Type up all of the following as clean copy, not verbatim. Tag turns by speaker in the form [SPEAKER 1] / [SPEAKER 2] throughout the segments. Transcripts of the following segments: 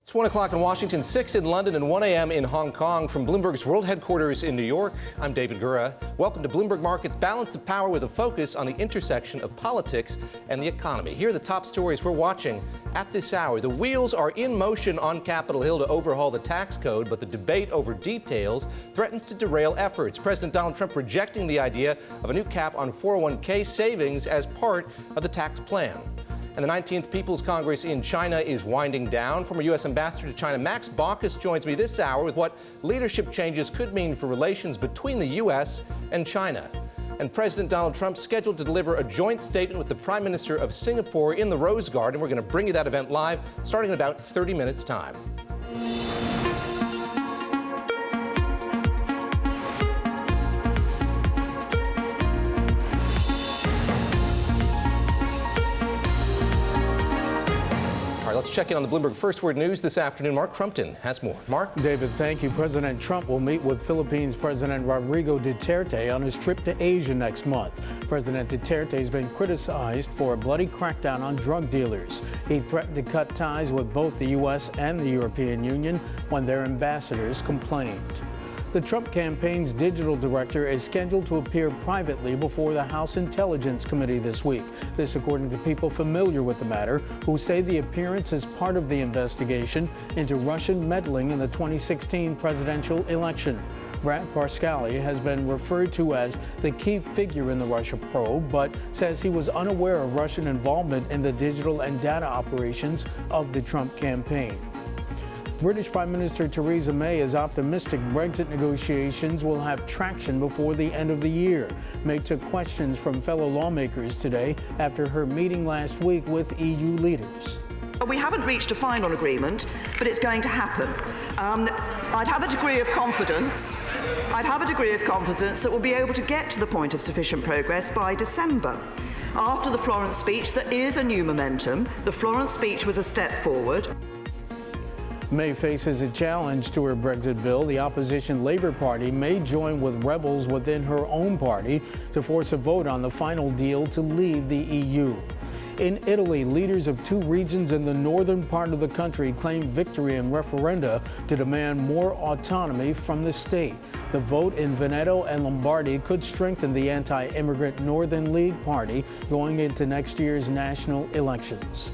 [SPEAKER 1] It's 1 o'clock in Washington, 6 in London, and 1 a.m. in Hong Kong. From Bloomberg's world headquarters in New York, I'm David Gura. Welcome to Bloomberg Markets Balance of Power, with a focus on the intersection of politics and the economy. Here are the top stories we're watching at this hour. The wheels are in motion on Capitol Hill to overhaul the tax code, but the debate over details threatens to derail efforts. President Donald Trump rejecting the idea of a new cap on 401k savings as part of the tax plan. And the 19th People's Congress in China is winding down. Former U.S. Ambassador to China Max Baucus joins me this hour with what leadership changes could mean for relations between the U.S. and China. And President Donald Trump scheduled to deliver a joint statement with the Prime Minister of Singapore in the Rose Garden. We're going to bring you that event live starting in about 30 minutes' time. Let's check in on the Bloomberg First Word News this afternoon. Mark Crumpton has more. Mark?
[SPEAKER 2] David, thank you. President Trump will meet with Philippines President Rodrigo Duterte on his trip to Asia next month. President Duterte has been criticized for a bloody crackdown on drug dealers. He threatened to cut ties with both the U.S. and the European Union when their ambassadors complained. The Trump campaign's digital director is scheduled to appear privately before the House Intelligence Committee this week. This according to people familiar with the matter, who say the appearance is part of the investigation into Russian meddling in the 2016 presidential election. Brad Parscale has been referred to as the key figure in the Russia probe, but says he was unaware of Russian involvement in the digital and data operations of the Trump campaign. British Prime Minister Theresa May is optimistic Brexit negotiations will have traction before the end of the year. May took questions from fellow lawmakers today after her meeting last week with EU leaders.
[SPEAKER 3] We haven't reached a final agreement, but it's going to happen. I'd have a degree of confidence that we'll be able to get to the point of sufficient progress by December. After the Florence speech, there is a new momentum. The Florence speech was a step forward.
[SPEAKER 2] May faces a challenge to her Brexit bill. The opposition Labour Party may join with rebels within her own party to force a vote on the final deal to leave the EU. In Italy, leaders of two regions in the northern part of the country claimed victory in referenda to demand more autonomy from the state. The vote in Veneto and Lombardy could strengthen the anti-immigrant Northern League Party going into next year's national elections.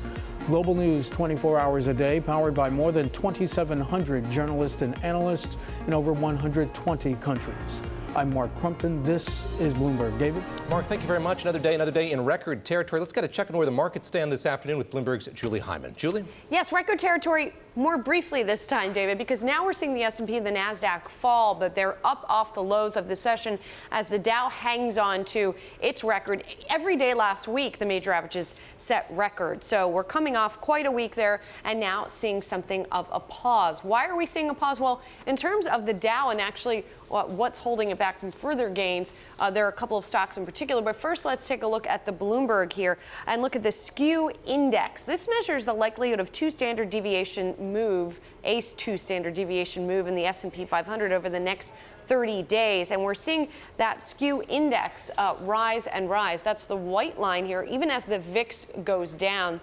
[SPEAKER 2] Global news 24 hours a day, powered by more than 2,700 journalists and analysts in over 120 countries. I'm Mark Crumpton. This is Bloomberg. David?
[SPEAKER 1] Mark, thank you very much. Another day in record territory. Let's get a check on where the markets stand this afternoon with Bloomberg's Julie Hyman. Julie?
[SPEAKER 4] Yes, record territory more briefly this time, David, because now we're seeing the S&P and the NASDAQ fall, but they're up off the lows of the session as the Dow hangs on to its record. Every day last week, the major averages set records. So we're coming off quite a week there and now seeing something of a pause. Why are we seeing a pause? Well, in terms of the Dow and actually what's holding it back from further gains, there are a couple of stocks in particular. But first, let's take a look at the Bloomberg here and look at the skew index. This measures the likelihood of two standard deviation move in the S&P 500 over the next 30 days. And we're seeing that skew index rise and rise. That's the white line here, even as the VIX goes down.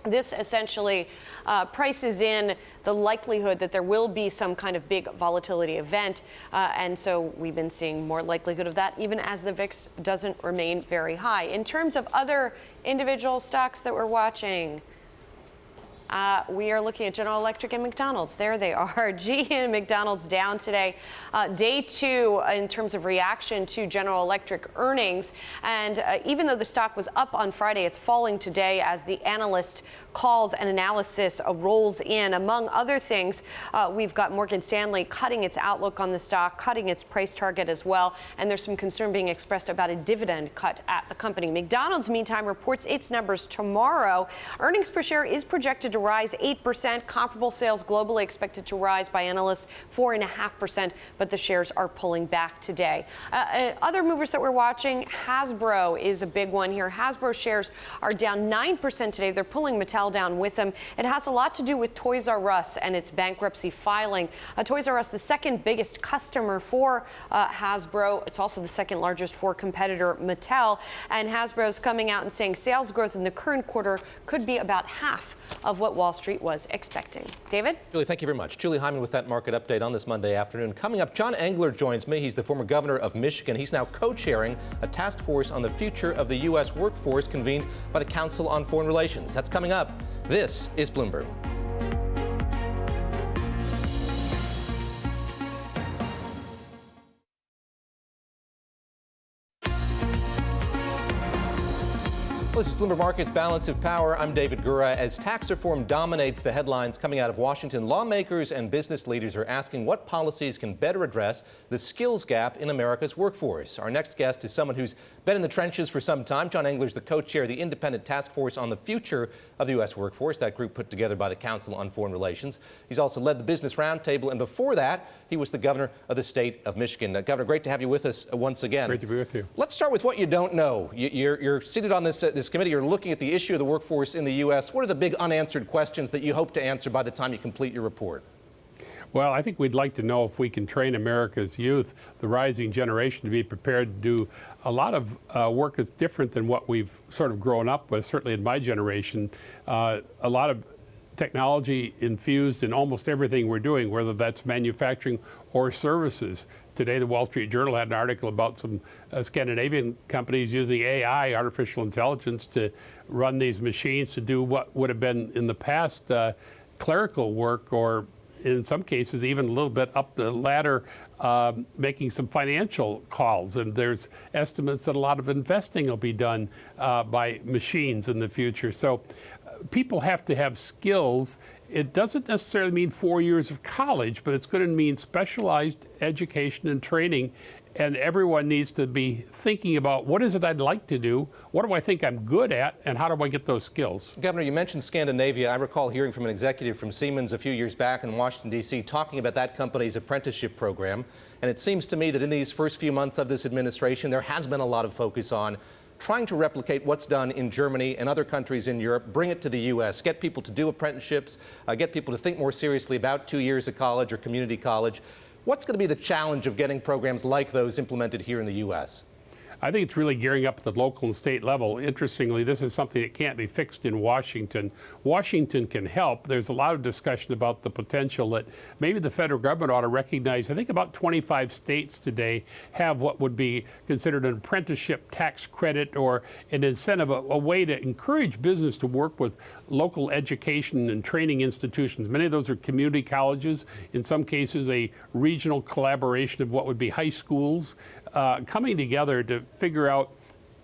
[SPEAKER 4] This essentially prices in the likelihood that there will be some kind of big volatility event. And so we've been seeing more likelihood of that, even as the VIX doesn't remain very high. In terms of other individual stocks that we're watching, we are looking at General Electric and McDonald's. There they are. GE and McDonald's down today. Day two in terms of reaction to General Electric earnings. And even though the stock was up on Friday, it's falling today as the analyst calls and analysis rolls in. Among other things, we've got Morgan Stanley cutting its outlook on the stock, cutting its price target as well. And there's some concern being expressed about a dividend cut at the company. McDonald's, meantime, reports its numbers tomorrow. Earnings per share is projected to rise 8%. Comparable sales globally expected to rise by analysts 4.5%, but the shares are pulling back today. Other movers that we're watching, Hasbro is a big one here. Hasbro shares are down 9% today. They're pulling Mattel down with them. It has a lot to do with Toys R Us and its bankruptcy filing. Toys R Us, the second biggest customer for Hasbro. It's also the second largest for competitor Mattel. And Hasbro's coming out and saying sales growth in the current quarter could be about half of what what Wall Street was expecting. David?
[SPEAKER 1] Julie, thank you very much. Julie Hyman with that market update on this Monday afternoon. Coming up, John Engler joins me. He's the former governor of Michigan. He's now co-chairing a task force on the future of the U.S. workforce convened by the Council on Foreign Relations. That's coming up. This is Bloomberg. This is Bloomberg Markets Balance of Power. I'm David Gura. As tax reform dominates the headlines coming out of Washington, lawmakers and business leaders are asking what policies can better address the skills gap in America's workforce. Our next guest is someone who's been in the trenches for some time. John Engler is the co-chair of the independent task force on the future of the U.S. workforce, that group put together by the Council on Foreign Relations. He's also led the Business Roundtable, and before that, he was the governor of the state of Michigan. Governor, great to have you with us once again.
[SPEAKER 5] Great to be with you.
[SPEAKER 1] Let's start with what you don't know. You're seated on this committee. You're looking at the issue of the workforce in the U.S. What are the big unanswered questions that you hope to answer by the time you complete your report?
[SPEAKER 5] Well, I think we'd like to know if we can train America's youth, the rising generation, to be prepared to do a lot of work that's different than what we've sort of grown up with, certainly in my generation. A lot of technology infused in almost everything we're doing, whether that's manufacturing or services. Today, the Wall Street Journal had an article about some Scandinavian companies using AI, artificial intelligence, to run these machines to do what would have been in the past clerical work, or in some cases even a little bit up the ladder, making some financial calls. And there's estimates that a lot of investing will be done by machines in the future. So people have to have skills. It doesn't necessarily mean 4 years of college, but it's going to mean specialized education and training. And everyone needs to be thinking about, what is it I'd like to do? What do I think I'm good at? And how do I get those skills?
[SPEAKER 1] Governor, you mentioned Scandinavia. I recall hearing from an executive from Siemens a few years back in Washington, D.C., talking about that company's apprenticeship program. And it seems to me that in these first few months of this administration, there has been a lot of focus on trying to replicate what's done in Germany and other countries in Europe, bring it to the U.S., get people to do apprenticeships, get people to think more seriously about 2 years of college or community college. What's going to be the challenge of getting programs like those implemented here in the U.S.?
[SPEAKER 5] I think it's really gearing up at the local and state level. Interestingly, this is something that can't be fixed in Washington. Washington can help. There's a lot of discussion about the potential that maybe the federal government ought to recognize. I think about 25 states today have what would be considered an apprenticeship tax credit, or an incentive, a way to encourage business to work with local education and training institutions. Many of those are community colleges. In some cases, a regional collaboration of what would be high schools, coming together to figure out,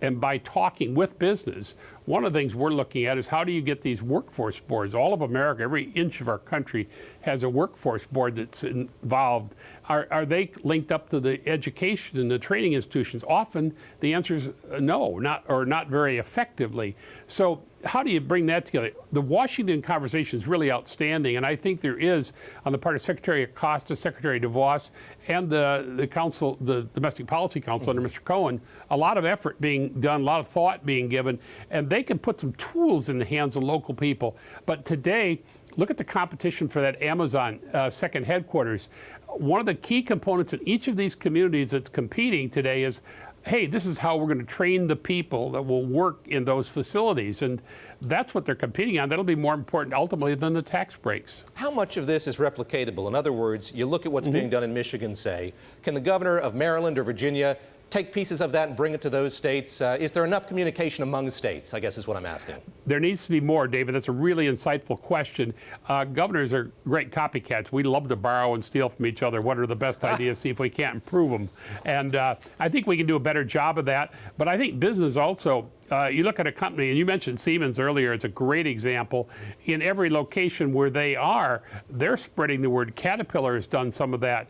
[SPEAKER 5] and by talking with business, one of the things we're looking at is how do you get these workforce boards? All of America, every inch of our country has a workforce board that's involved. Are they linked up to the education and the training institutions? Often the answer is no, not very effectively. So how do you bring that together? The Washington conversation is really outstanding, and I think there is, on the part of Secretary Acosta, Secretary DeVos, and the council, the Domestic Policy Council under Mr. Cohen, a lot of effort being done, a lot of thought being given, and they can put some tools in the hands of local people. But today, look at the competition for that Amazon second headquarters. One of the key components in each of these communities that's competing today is, hey, this is how we're going to train the people that will work in those facilities. And that's what they're competing on. That'll be more important ultimately than the tax breaks.
[SPEAKER 1] How much of this is replicatable? In other words, you look at what's being done in Michigan, say. Can the governor of Maryland or Virginia take pieces of that and bring it to those states? Is there enough communication among states, I guess is what I'm asking.
[SPEAKER 5] There needs to be more, David. That's a really insightful question. Governors are great copycats. We love to borrow and steal from each other. What are the best ideas? See if we can't improve them. And I think we can do a better job of that. But I think business also, you look at a company, and you mentioned Siemens earlier, it's a great example. In every location where they are, they're spreading the word. Caterpillar has done some of that.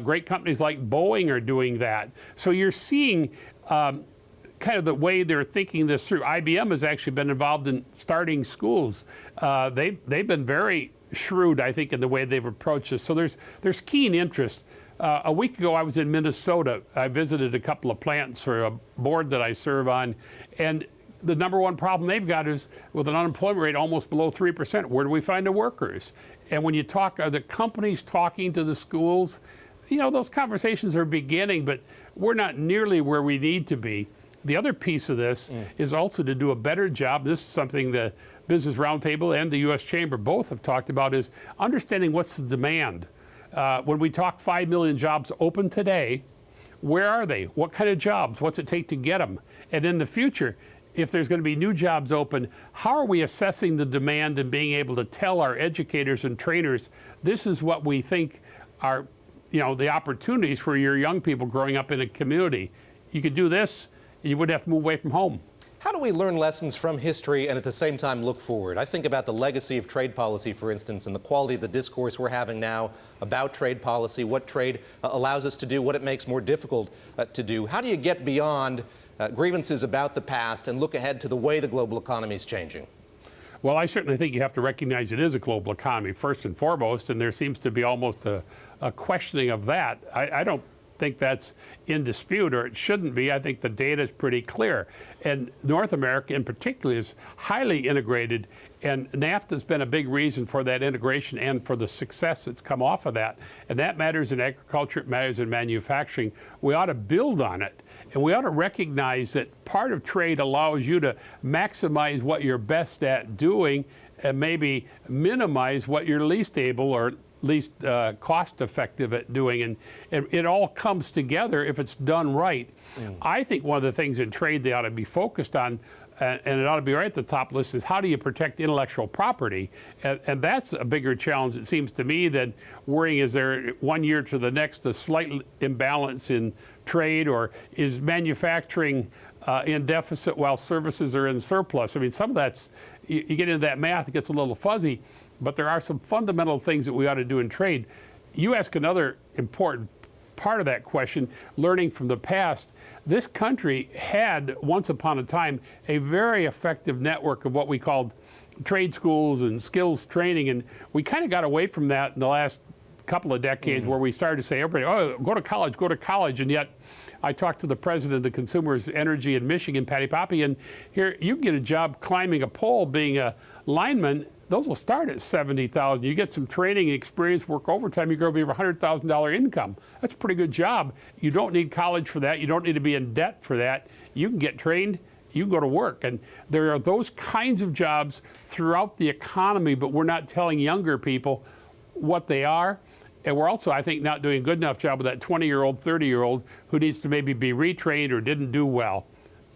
[SPEAKER 5] Great companies like Boeing are doing that. So you're seeing kind of the way they're thinking this through. IBM has actually been involved in starting schools. They've been very shrewd, I think, in the way they've approached this. So there's keen interest. A week ago, I was in Minnesota. I visited a couple of plants for a board that I serve on, and the number one problem they've got is with an unemployment rate almost below 3%. Where do we find the workers? And when you talk, are the companies talking to the schools? You know, those conversations are beginning, but we're not nearly where we need to be. The other piece of this is also to do a better job. This is something the Business Roundtable and the U.S. Chamber both have talked about, is understanding what's the demand. When we talk 5 million jobs open today, where are they? What kind of jobs? What's it take to get them? And in the future, if there's going to be new jobs open, how are we assessing the demand and being able to tell our educators and trainers, this is what we think are, the opportunities for your young people growing up in a community. You could do this, and you wouldn't have to move away from home.
[SPEAKER 1] How do we learn lessons from history and at the same time look forward? I think about the legacy of trade policy, for instance, and the quality of the discourse we're having now about trade policy, what trade allows us to do, what it makes more difficult to do. How do you get beyond grievances about the past and look ahead to the way the global economy is changing?
[SPEAKER 5] Well, I certainly think you have to recognize it is a global economy first and foremost, and there seems to be almost a questioning of that. I don't think that's in dispute, or it shouldn't be. I think the data is pretty clear. And North America in particular is highly integrated, and NAFTA has been a big reason for that integration and for the success that's come off of that. And that matters in agriculture, it matters in manufacturing. We ought to build on it, and we ought to recognize that part of trade allows you to maximize what you're best at doing and maybe minimize what you're least able or least cost effective at doing, and it all comes together if it's done right. I think one of the things in trade they ought to be focused on, and it ought to be right at the top list, is how do you protect intellectual property? And that's a bigger challenge, it seems to me, than worrying is there 1 year to the next a slight imbalance in trade, or is manufacturing in deficit while services are in surplus. I mean, some of that's, you get into that math, it gets a little fuzzy, but there are some fundamental things that we ought to do in trade. You ask another important part of that question, learning from the past. This country had, once upon a time, a very effective network of what we called trade schools and skills training, and we kind of got away from that in the last couple of decades, where we started to say, everybody, oh, go to college, and yet I talked to the president of Consumers Energy in Michigan, Patty Poppy, and here you can get a job climbing a pole being a lineman. Those will start at $70,000. You get some training, experience, work overtime, you're going to be over $100,000 income. That's a pretty good job. You don't need college for that. You don't need to be in debt for that. You can get trained. You can go to work. And there are those kinds of jobs throughout the economy, but we're not telling younger people what they are. And we're also, I think, not doing a good enough job with that 20-year-old, 30-year-old who needs to maybe be retrained or didn't do well.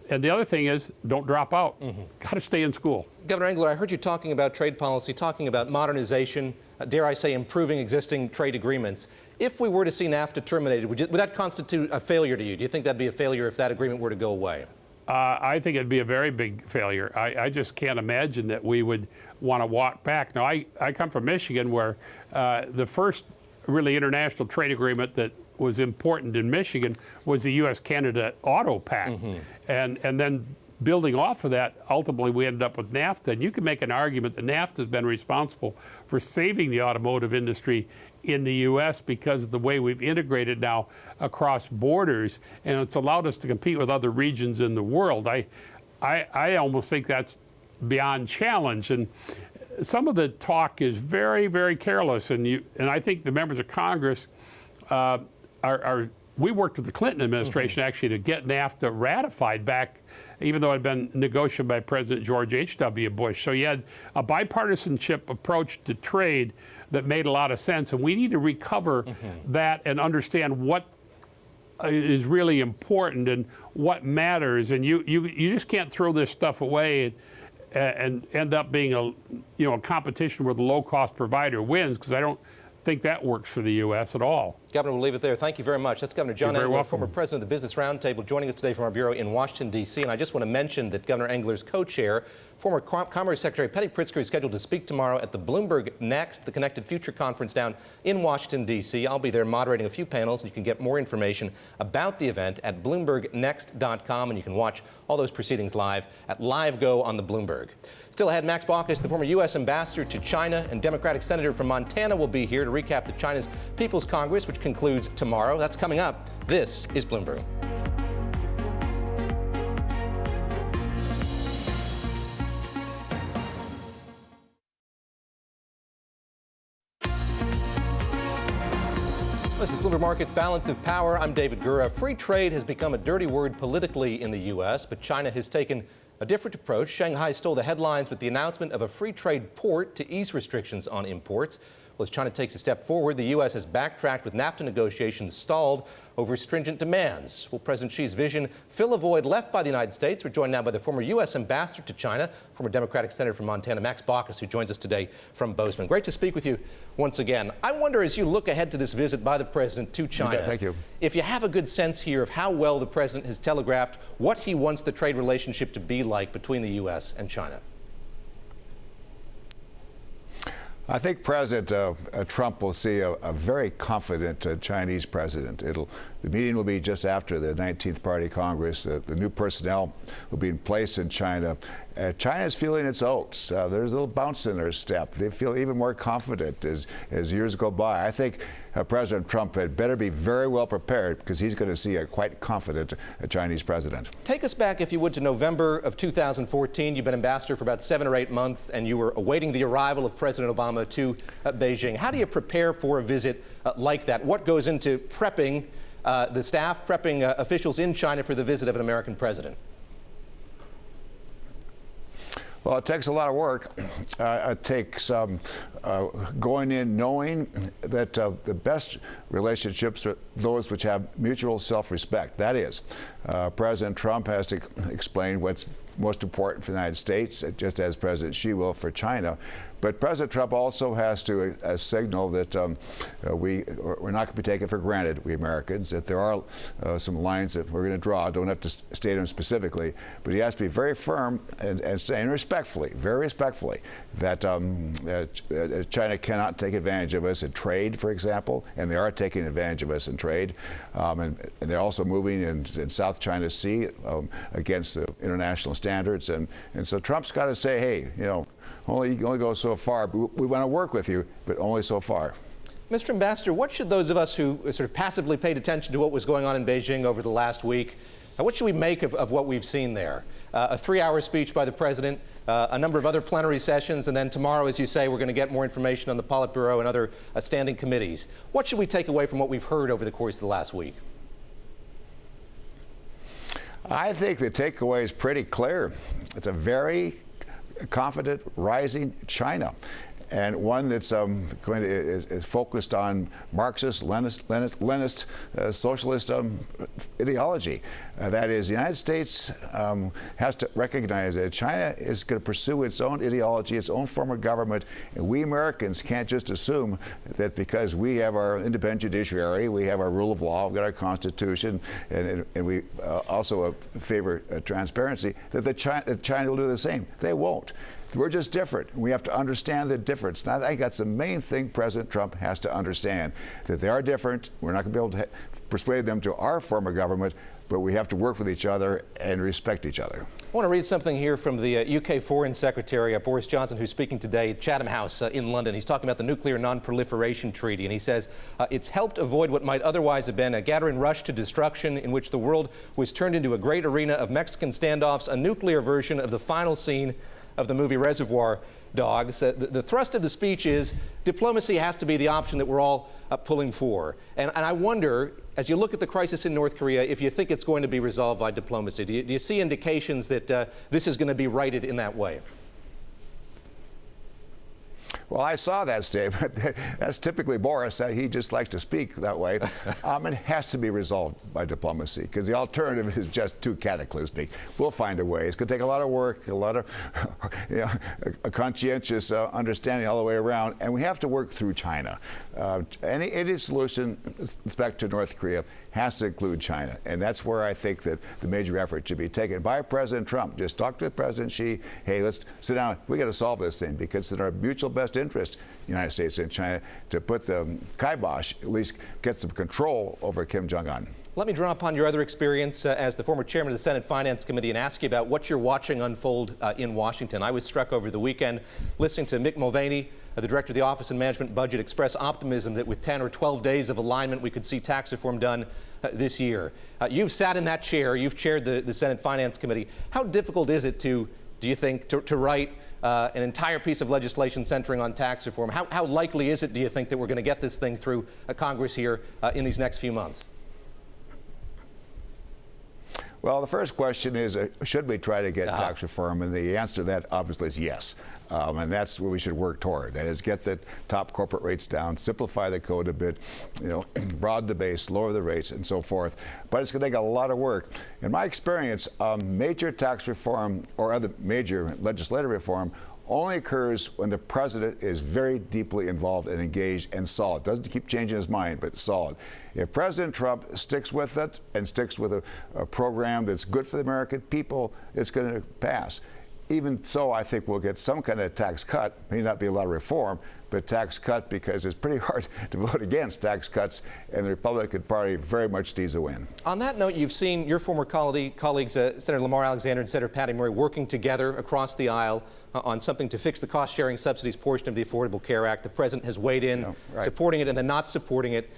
[SPEAKER 5] And the other thing is, don't drop out. Got to stay in school.
[SPEAKER 1] Governor Engler, I heard you talking about trade policy, talking about modernization, dare I say, improving existing trade agreements. If we were to see NAFTA terminated, would that constitute a failure to you? Do you think that'd be a failure if that agreement were to go away?
[SPEAKER 5] I think it'd be a very big failure. I just can't imagine that we would want to walk back. Now, I come from Michigan, where the first really international trade agreement that was important in Michigan was the U.S.-Canada Auto Pact. And then building off of that, ultimately we ended up with NAFTA. And you can make an argument that NAFTA has been responsible for saving the automotive industry in the U.S. because of the way we've integrated now across borders, and it's allowed us to compete with other regions in the world. I almost think that's beyond challenge. And some of the talk is very, very careless, and I think the members of Congress we worked with the Clinton administration actually to get NAFTA ratified back, even though it had been negotiated by President George H.W. Bush. So you had a bipartisanship approach to trade that made a lot of sense, and we need to recover that and understand what is really important and what matters. And you just can't throw this stuff away and end up being a competition where the low-cost provider wins, because I don't think that works for the U.S. at all.
[SPEAKER 1] Governor, we'll leave it there. Thank you very much. That's Governor John
[SPEAKER 5] Engler,
[SPEAKER 1] Engler, former president of the Business Roundtable, joining us today from our bureau in Washington, D.C. And I just want to mention that Governor Engler's co-chair, former Commerce Secretary Penny Pritzker, is scheduled to speak tomorrow at the Bloomberg Next, the Connected Future Conference down in Washington, D.C. I'll be there moderating a few panels, and you can get more information about the event at BloombergNext.com, and you can watch all those proceedings live at LiveGo on the Bloomberg. Still ahead, Max Baucus, the former U.S. ambassador to China and Democratic senator from Montana, will be here to recap the China's People's Congress, which concludes tomorrow. That's coming up. This is Bloomberg. This is Bloomberg Markets Balance of Power. I'm David Gura. Free trade has become a dirty word politically in the U.S., but China has taken a different approach. Shanghai stole the headlines with the announcement of a free trade port to ease restrictions on imports. Well, as China takes a step forward, the U.S. has backtracked with NAFTA negotiations stalled over stringent demands. Will President Xi's vision fill a void left by the United States? We're joined now by the former U.S. ambassador to China, former Democratic Senator from Montana, Max Baucus, who joins us today from Bozeman. Great to speak with you once again. I wonder, as you look ahead to this visit by the president to China,
[SPEAKER 6] thank you,
[SPEAKER 1] if you have a good sense here of how well the president has telegraphed what he wants the trade relationship to be like between the U.S. and China.
[SPEAKER 6] I think President Trump will see a very confident Chinese president. The meeting will be just after the 19th Party Congress. The new personnel will be in place in China. China is feeling its oats. There's a little bounce in their step. They feel even more confident as years go by. I think President Trump had better be very well prepared because he's going to see a quite confident Chinese president.
[SPEAKER 1] Take us back, if you would, to November of 2014. You've been ambassador for about 7 or 8 months, and you were awaiting the arrival of President Obama to Beijing. How do you prepare for a visit like that? What goes into prepping the staff, prepping officials in China for the visit of an American president?
[SPEAKER 6] Well, it takes a lot of work. It takes going in knowing that the best relationships are those which have mutual self-respect. That is, President Trump has to explain what's most important for the United States, just as President Xi will for China. But President Trump also has to signal that we're not going to be taken for granted, we Americans, that there are some lines that we're going to draw. Don't have to state them specifically, but he has to be very firm and saying respectfully, very respectfully, that China cannot take advantage of us in trade, for example, and they are taking advantage of us in trade. And they're also moving in South China Sea against the international standards. And so Trump's got to say, hey, you know, you can only go so far. We want to work with you, but only so far.
[SPEAKER 1] Mr. Ambassador, what should those of us who sort of passively paid attention to what was going on in Beijing over the last week, what should we make of what we've seen there? A 3-hour speech by the president, a number of other plenary sessions, and then tomorrow, as you say, we're going to get more information on the Politburo and other standing committees. What should we take away from what we've heard over the course of the last week?
[SPEAKER 6] I think the takeaway is pretty clear. It's a very confident, rising China, and one that's is focused on Marxist, Leninist, socialist ideology. That is, the United States has to recognize that China is going to pursue its own ideology, its own form of government, and we Americans can't just assume that because we have our independent judiciary, we have our rule of law, we've got our Constitution, and we also favor transparency, that China will do the same. They won't. We're just different. We have to understand the difference. And I think that's the main thing President Trump has to understand, that they are different. We're not going to be able to persuade them to our form of government, but we have to work with each other and respect each other. I
[SPEAKER 1] want to read something here from the UK Foreign Secretary, Boris Johnson, who's speaking today at Chatham House in London. He's talking about the Nuclear Non-Proliferation Treaty, and he says it's helped avoid what might otherwise have been a gathering rush to destruction in which the world was turned into a great arena of Mexican standoffs, a nuclear version of the final scene of the movie Reservoir Dogs. The thrust of the speech is diplomacy has to be the option that we're all pulling for. And I wonder, as you look at the crisis in North Korea, if you think it's going to be resolved by diplomacy. Do you see indications that this is going to be righted in that way?
[SPEAKER 6] Well, I saw that statement. That's typically Boris. He just likes to speak that way. It has to be resolved by diplomacy because the alternative is just too cataclysmic. We'll find a way. It's going to take a lot of work, a lot of a conscientious understanding all the way around, and we have to work through China. Any solution with respect to North Korea has to include China, and that's where I think that the major effort should be taken by President Trump. Just talk to President Xi. Hey, let's sit down. We got to solve this thing because it's in our mutual best interest, United States and China, to put the kibosh, at least get some control over Kim Jong-un.
[SPEAKER 1] Let me draw upon your other experience as the former chairman of the Senate Finance Committee and ask you about what you're watching unfold in Washington. I was struck over the weekend listening to Mick Mulvaney, the director of the Office of Management Budget, express optimism that with 10 or 12 days of alignment, we could see tax reform done this year. You've sat in that chair. You've chaired the Senate Finance Committee. How difficult is it do you think, to write an entire piece of legislation centering on tax reform. How likely is it, do you think, that we're going to get this thing through Congress here in these next few months?
[SPEAKER 6] Well, the first question is, should we try to get tax reform? And the answer to that, obviously, is yes. And that's where we should work toward. That is, get the top corporate rates down, simplify the code a bit, broaden the base, lower the rates, and so forth. But it's going to take a lot of work. In my experience, major tax reform or other major legislative reform only occurs when the president is very deeply involved and engaged and solid. Doesn't keep changing his mind, but solid. If President Trump sticks with it and sticks with a program that's good for the American people, it's going to pass. Even so, I think we'll get some kind of tax cut. May not be a lot of reform, but tax cut, because it's pretty hard to vote against tax cuts, and the Republican Party very much needs a win.
[SPEAKER 1] On that note, you've seen your former colleagues, Senator Lamar Alexander and Senator Patty Murray, working together across the aisle on something to fix the cost-sharing subsidies portion of the Affordable Care Act. The president has weighed in, supporting it and then not supporting it.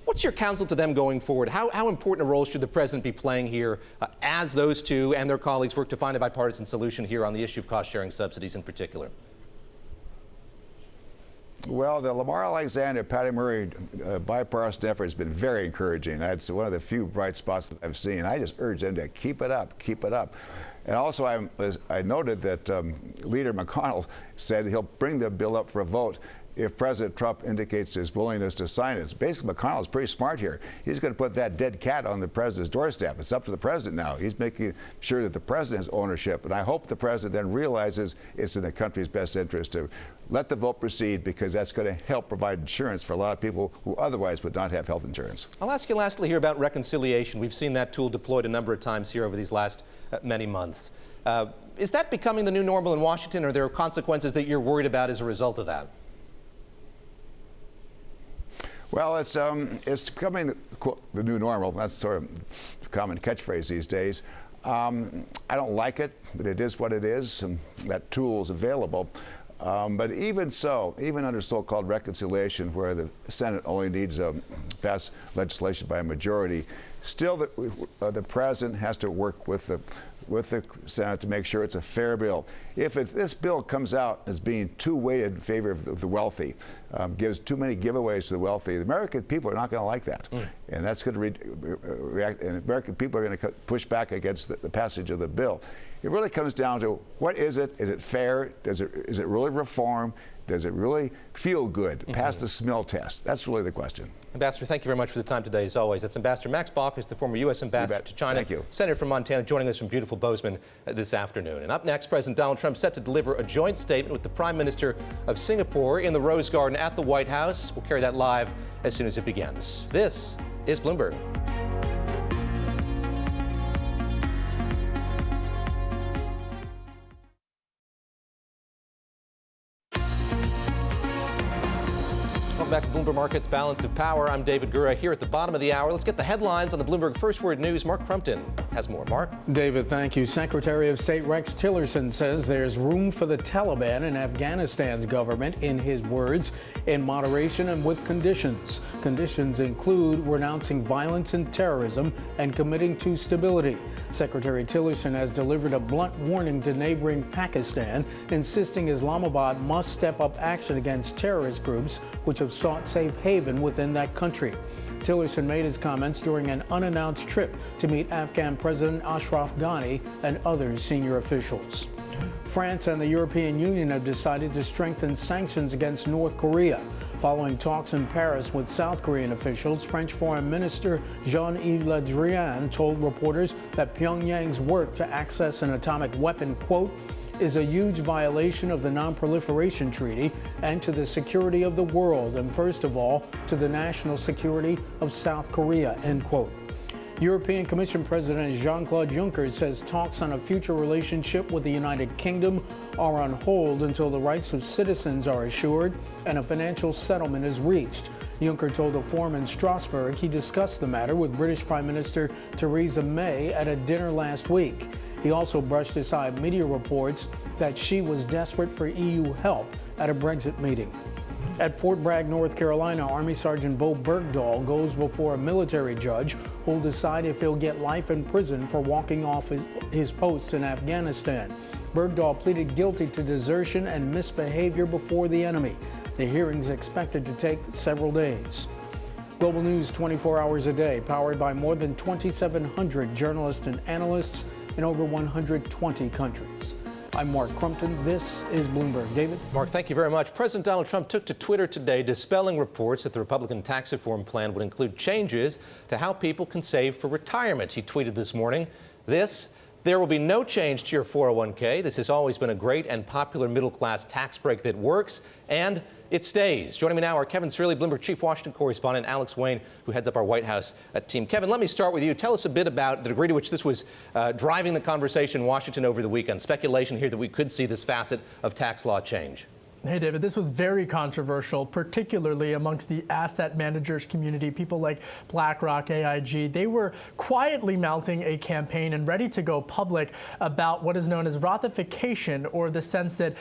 [SPEAKER 1] What's your counsel to them going forward? How important a role should the president be playing here as those two and their colleagues work to find a bipartisan solution here on the issue of cost-sharing subsidies in particular?
[SPEAKER 6] Well, the Lamar Alexander, Patty Murray bipartisan effort has been very encouraging. That's one of the few bright spots that I've seen. I just urge them to keep it up, keep it up. And also, I noted that Leader McConnell said he'll bring the bill up for a vote if President Trump indicates his willingness to sign it. Basically, McConnell's pretty smart here. He's going to put that dead cat on the president's doorstep. It's up to the president now. He's making sure that the president has ownership. And I hope the president then realizes it's in the country's best interest to let the vote proceed, because that's going to help provide insurance for a lot of people who otherwise would not have health insurance.
[SPEAKER 1] I'll ask you lastly here about reconciliation. We've seen that tool deployed a number of times here over these last many months. Is that becoming the new normal in Washington, or are there consequences that you're worried about as a result of that?
[SPEAKER 6] Well, it's becoming the new normal. That's sort of a common catchphrase these days. I don't like it, but it is what it is, and that tool is available. But even so, even under so-called reconciliation, where the Senate only needs to pass legislation by a majority, still the president has to work with the Senate to make sure it's a fair bill. If this bill comes out as being too weighted in favor of the wealthy, gives too many giveaways to the wealthy, the American people are not going to like that. And that's going to react, and the American people are going to push back against the passage of the bill. It really comes down to, what is it? Is it fair? Is it really reform? Does it really feel good? Pass the smell test. That's really the question.
[SPEAKER 1] Ambassador, thank you very much for the time today, as always. That's Ambassador Max Baucus, the former U.S. ambassador to China.
[SPEAKER 6] Thank you.
[SPEAKER 1] Senator from Montana, joining us from beautiful Bozeman this afternoon. And up next, President Donald Trump set to deliver a joint statement with the Prime Minister of Singapore in the Rose Garden at the White House. We'll carry that live as soon as it begins. This is Bloomberg. Welcome back to Bloomberg Markets Balance of Power. I'm David Gura here at the bottom of the hour. Let's get the headlines on the Bloomberg First Word News. Mark Crumpton has more. Mark?
[SPEAKER 2] David, thank you. Secretary of State Rex Tillerson says there's room for the Taliban in Afghanistan's government, in his words, in moderation and with conditions. Conditions include renouncing violence and terrorism and committing to stability. Secretary Tillerson has delivered a blunt warning to neighboring Pakistan, insisting Islamabad must step up action against terrorist groups which have sought safe haven within that country. Tillerson made his comments during an unannounced trip to meet Afghan President Ashraf Ghani and other senior officials. France and the European Union have decided to strengthen sanctions against North Korea. Following talks in Paris with South Korean officials, French Foreign Minister Jean-Yves Le Drian told reporters that Pyongyang's work to access an atomic weapon, quote, is a huge violation of the Non-Proliferation Treaty and to the security of the world, and first of all, to the national security of South Korea, end quote. European Commission President Jean-Claude Juncker says talks on a future relationship with the United Kingdom are on hold until the rights of citizens are assured and a financial settlement is reached. Juncker told a forum in Strasbourg he discussed the matter with British Prime Minister Theresa May at a dinner last week. He also brushed aside media reports that she was desperate for EU help at a Brexit meeting. At Fort Bragg, North Carolina, Army Sergeant Bo Bergdahl goes before a military judge who'll decide if he'll get life in prison for walking off his post in Afghanistan. Bergdahl pleaded guilty to desertion and misbehavior before the enemy. The hearing's expected to take several days. Global news 24 hours a day, powered by more than 2,700 journalists and analysts in over 120 countries. I'm Mark Crumpton. This is Bloomberg. David?
[SPEAKER 1] Mark, thank you very much. President Donald Trump took to Twitter today dispelling reports that the Republican tax reform plan would include changes to how people can save for retirement. He tweeted this morning, there will be no change to your 401k. This has always been a great and popular middle-class tax break that works, and it stays. Joining me now are Kevin Cirilli, Bloomberg Chief Washington Correspondent, Alex Wayne, who heads up our White House team. Kevin, let me start with you. Tell us a bit about the degree to which this was driving the conversation in Washington over the weekend. Speculation here that we could see this facet of tax law change.
[SPEAKER 7] Hey, David, this was very controversial, particularly amongst the asset managers community, people like BlackRock, AIG. They were quietly mounting a campaign and ready to go public about what is known as Rothification, or the sense that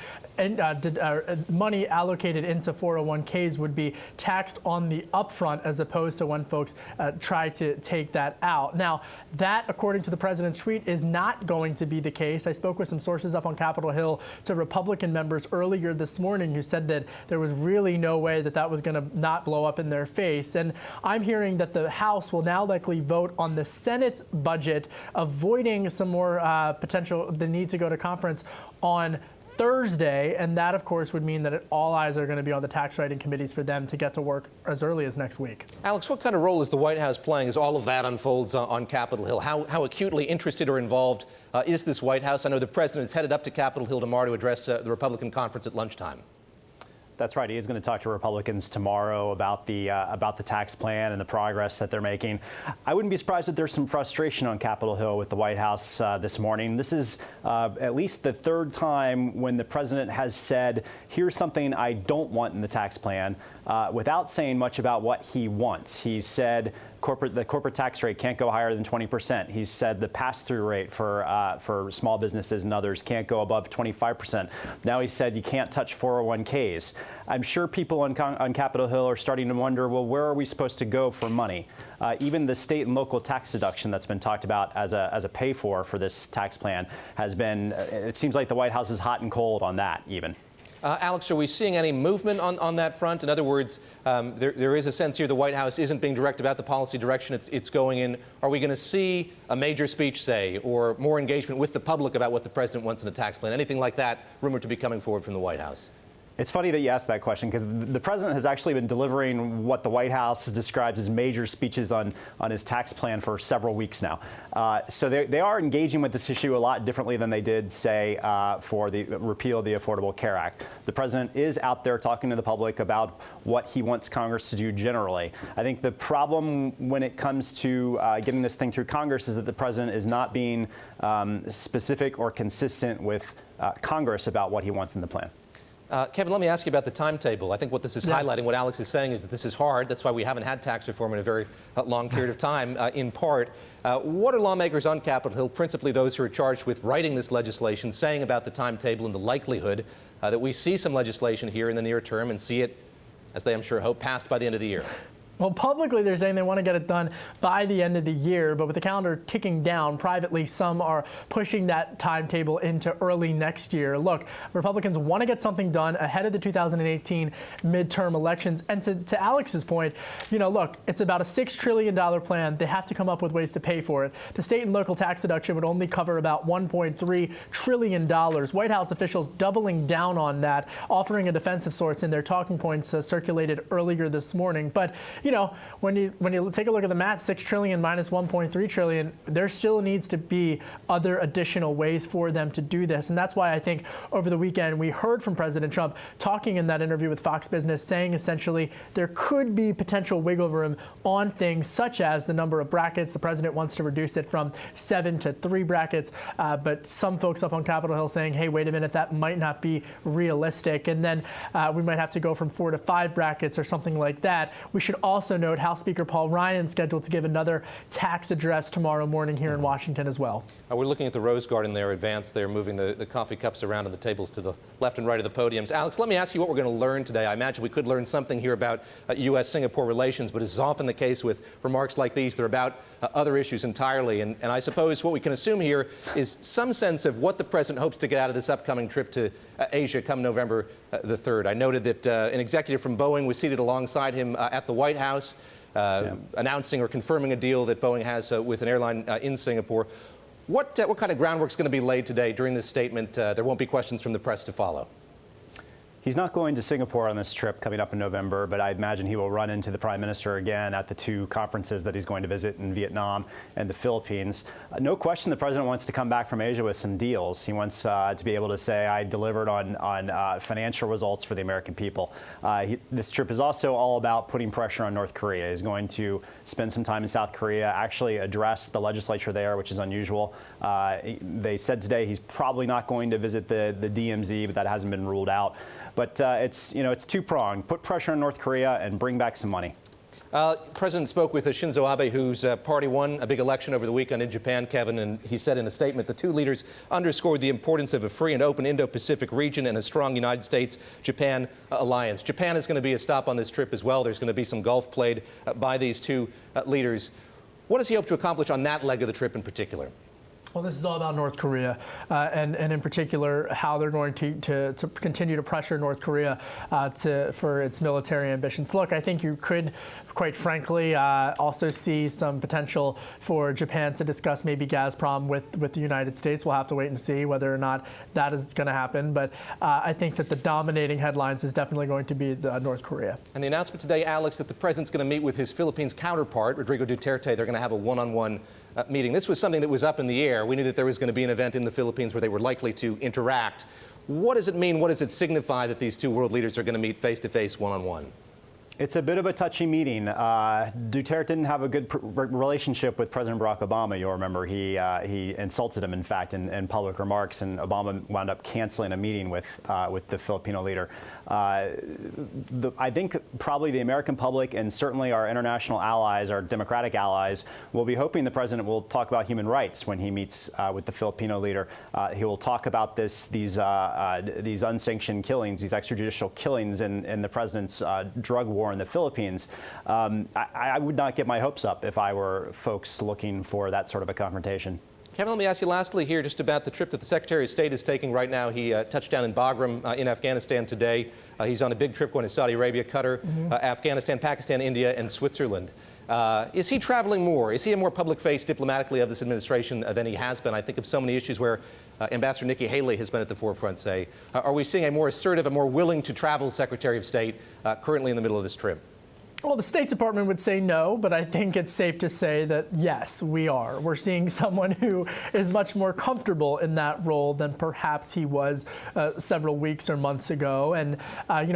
[SPEAKER 7] money allocated into 401ks would be taxed on the upfront as opposed to when folks try to take that out. Now, that, according to the president's tweet, is not going to be the case. I spoke with some sources up on Capitol Hill to Republican members earlier this morning who said that there was really no way that that was going to not blow up in their face. And I'm hearing that the House will now likely vote on the Senate's budget, avoiding some more the need to go to conference on Thursday, and that, of course, would mean that all eyes are going to be on the tax writing committees for them to get to work as early as next week.
[SPEAKER 1] Alex, what kind of role is the White House playing as all of that unfolds on Capitol Hill? How acutely interested or involved is this White House? I know the president is headed up to Capitol Hill tomorrow to address the Republican conference at lunchtime.
[SPEAKER 8] That's right. He is going to talk to Republicans tomorrow about the tax plan and the progress that they're making. I wouldn't be surprised if there's some frustration on Capitol Hill with the White House this morning. This is at least the third time when the president has said, here's something I don't want in the tax plan, without saying much about what he wants. He said the corporate tax rate can't go higher than 20%. He said the pass-through rate for small businesses and others can't go above 25%. Now he said you can't touch 401ks. I'm sure people on Capitol Hill are starting to wonder, well, where are we supposed to go for money? Even the state and local tax deduction that's been talked about as a pay-for this tax plan has been, it seems like the White House is hot and cold on that even.
[SPEAKER 1] Alex, are we seeing any movement on that front? In other words, there is a sense here the White House isn't being direct about the policy direction it's going in. Are we going to see a major speech, say, or more engagement with the public about what the president wants in a tax plan? Anything like that rumored to be coming forward from the White House?
[SPEAKER 8] It's funny that you asked that question, because the president has actually been delivering what the White House describes as major speeches on his tax plan for several weeks now. So they are engaging with this issue a lot differently than they did, say, for the repeal of the Affordable Care Act. The president is out there talking to the public about what he wants Congress to do generally. I think the problem when it comes to getting this thing through Congress is that the president is not being specific or consistent with Congress about what he wants in the plan.
[SPEAKER 1] Kevin, let me ask you about the timetable. I think what this is highlighting, what Alex is saying, is that this is hard. That's why we haven't had tax reform in a very long period of time, in part. What are lawmakers on Capitol Hill, principally those who are charged with writing this legislation, saying about the timetable and the likelihood that we see some legislation here in the near term and see it, as they I'm sure hope, passed by the end of the year?
[SPEAKER 7] Well, publicly, they're saying they want to get it done by the end of the year, but with the calendar ticking down, privately, some are pushing that timetable into early next year. Look, Republicans want to get something done ahead of the 2018 midterm elections. And to Alex's point, look, it's about a $6 trillion plan. They have to come up with ways to pay for it. The state and local tax deduction would only cover about $1.3 trillion. White House officials doubling down on that, offering a defense of sorts in their talking points circulated earlier this morning. But, when you take a look at the math, $6 trillion minus $1.3 trillion, there still needs to be other additional ways for them to do this. And that's why I think over the weekend we heard from President Trump talking in that interview with Fox Business, saying essentially there could be potential wiggle room on things such as the number of brackets. The president wants to reduce it from 7 to 3 brackets. But some folks up on Capitol Hill saying, hey, wait a minute, that might not be realistic. And then we might have to go from 4 to 5 brackets or something like that. We should also note House Speaker Paul Ryan scheduled to give another tax address tomorrow morning here in Washington as well.
[SPEAKER 1] We're looking at the Rose Garden there, advanced there, moving the coffee cups around on the tables to the left and right of the podiums. Alex, let me ask you what we're going to learn today. I imagine we could learn something here about U.S.-Singapore relations, but as is often the case with remarks like these, they're about other issues entirely. And I suppose what we can assume here is some sense of what the president hopes to get out of this upcoming trip to Asia come November the 3rd. I noted that an executive from Boeing was seated alongside him at the White House, announcing or confirming a deal that Boeing has with an airline in Singapore. What kind of groundwork is going to be laid today during this statement? There won't be questions from the press to follow.
[SPEAKER 8] He's not going to Singapore on this trip coming up in November, but I imagine he will run into the Prime Minister again at the two conferences that he's going to visit in Vietnam and the Philippines. No question the president wants to come back from Asia with some deals. He wants to be able to say, I delivered on financial results for the American people. This trip is also all about putting pressure on North Korea. He's going to spend some time in South Korea, actually address the legislature there, which is unusual. They said today he's probably not going to visit the DMZ, but that hasn't been ruled out. But it's two-pronged. Put pressure on North Korea and bring back some money.
[SPEAKER 1] President spoke with Shinzo Abe, whose party won a big election over the weekend in Japan, Kevin, and he said in a statement the two leaders underscored the importance of a free and open Indo-Pacific region and a strong United States-Japan alliance. Japan is going to be a stop on this trip as well. There's going to be some golf played by these two leaders. What does he hope to accomplish on that leg of the trip in particular?
[SPEAKER 7] Well, this is all about North Korea, and in particular, how they're going to continue to pressure North Korea for its military ambitions. Look, I think you could, quite frankly, also see some potential for Japan to discuss maybe Gazprom with the United States. We'll have to wait and see whether or not that is going to happen. But I think that the dominating headlines is definitely going to be North Korea.
[SPEAKER 1] And the announcement today, Alex, that the president's going to meet with his Philippines counterpart, Rodrigo Duterte. They're going to have a one-on-one meeting. This was something that was up in the air. We knew that there was going to be an event in the Philippines where they were likely to interact. What does it mean? What does it signify that these two world leaders are going to meet face-to-face, one-on-one?
[SPEAKER 8] It's a bit of a touchy meeting. Duterte didn't have a good relationship with President Barack Obama. You'll remember he insulted him, in fact, in public remarks, and Obama wound up canceling a meeting with the Filipino leader. I think probably the American public and certainly our international allies, our democratic allies, will be hoping the president will talk about human rights when he meets with the Filipino leader. He will talk about these unsanctioned killings, these extrajudicial killings in the president's drug war in the Philippines. I would not get my hopes up if I were folks looking for that sort of a confrontation.
[SPEAKER 1] Kevin, let me ask you lastly here just about the trip that the Secretary of State is taking right now. He touched down in Bagram in Afghanistan today. He's on a big trip going to Saudi Arabia, Qatar, Afghanistan, Pakistan, India, and Switzerland. Is he traveling more? Is he a more public face diplomatically of this administration than he has been? I think of so many issues where Ambassador Nikki Haley has been at the forefront, say. Are we seeing a more assertive, a more willing to travel Secretary of State currently in the middle of this trip?
[SPEAKER 7] Well, the State Department would say no, but I think it's safe to say that, yes, we are. We're seeing someone who is much more comfortable in that role than perhaps he was several weeks or months ago. And,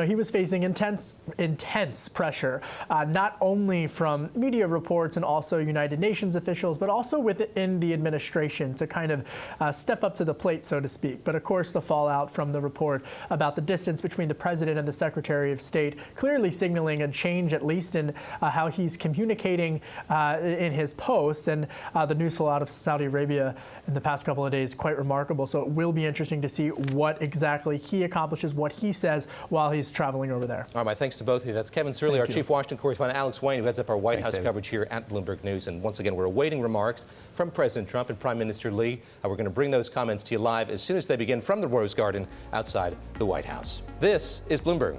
[SPEAKER 7] he was facing intense pressure, not only from media reports and also United Nations officials, but also within the administration to kind of step up to the plate, so to speak. But, of course, the fallout from the report about the distance between the president and the Secretary of State clearly signaling a change, at least in how he's communicating in his posts. And the news flow out of Saudi Arabia in the past couple of days quite remarkable. So it will be interesting to see what exactly he accomplishes, what he says while he's traveling over there.
[SPEAKER 1] All right, my thanks to both of you. That's Kevin Cirilli, our Chief Washington correspondent, Alex Wayne, who heads up our White House coverage here at Bloomberg News. And once again, we're awaiting remarks from President Trump and Prime Minister Lee. We're going to bring those comments to you live as soon as they begin from the Rose Garden outside the White House. This is Bloomberg.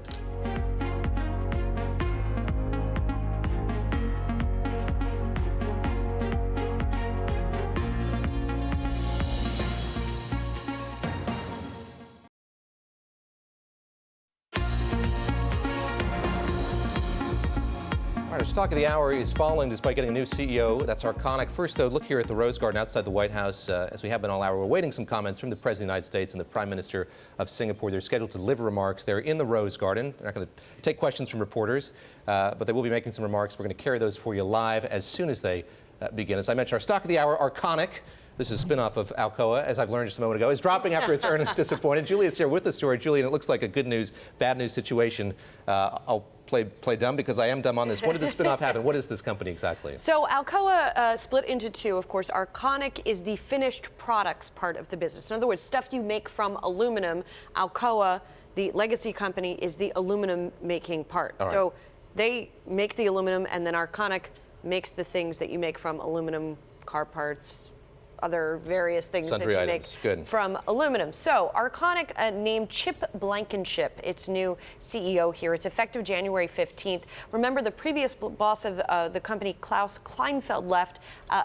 [SPEAKER 1] Our stock of the hour is falling despite getting a new CEO. That's Arconic. First, though, look here at the Rose Garden outside the White House. As we have been all hour, we're waiting some comments from the President of the United States and the Prime Minister of Singapore. They're scheduled to deliver remarks. They're in the Rose Garden. They're not going to take questions from reporters, but they will be making some remarks. We're going to carry those for you live as soon as they begin. As I mentioned, our stock of the hour, Arconic. This is a spinoff of Alcoa, as I've learned just a moment ago, is dropping after its earnings disappointed. Julia's here with the story. Julia, and it looks like a good news, bad news situation. I'll play dumb because I am dumb on this. When did the spinoff happen? What is this company exactly?
[SPEAKER 4] So Alcoa split into two, of course. Arconic is the finished products part of the business. In other words, stuff you make from aluminum. Alcoa, the legacy company, is the aluminum making part. So they make the aluminum, and then Arconic makes the things that you make from aluminum, car parts, other various things
[SPEAKER 1] Sundry
[SPEAKER 4] that you
[SPEAKER 1] items.
[SPEAKER 4] make from aluminum. So Arconic named Chip Blankenship its new CEO here. It's effective January 15th. Remember, the previous boss of the company, Klaus Kleinfeld, left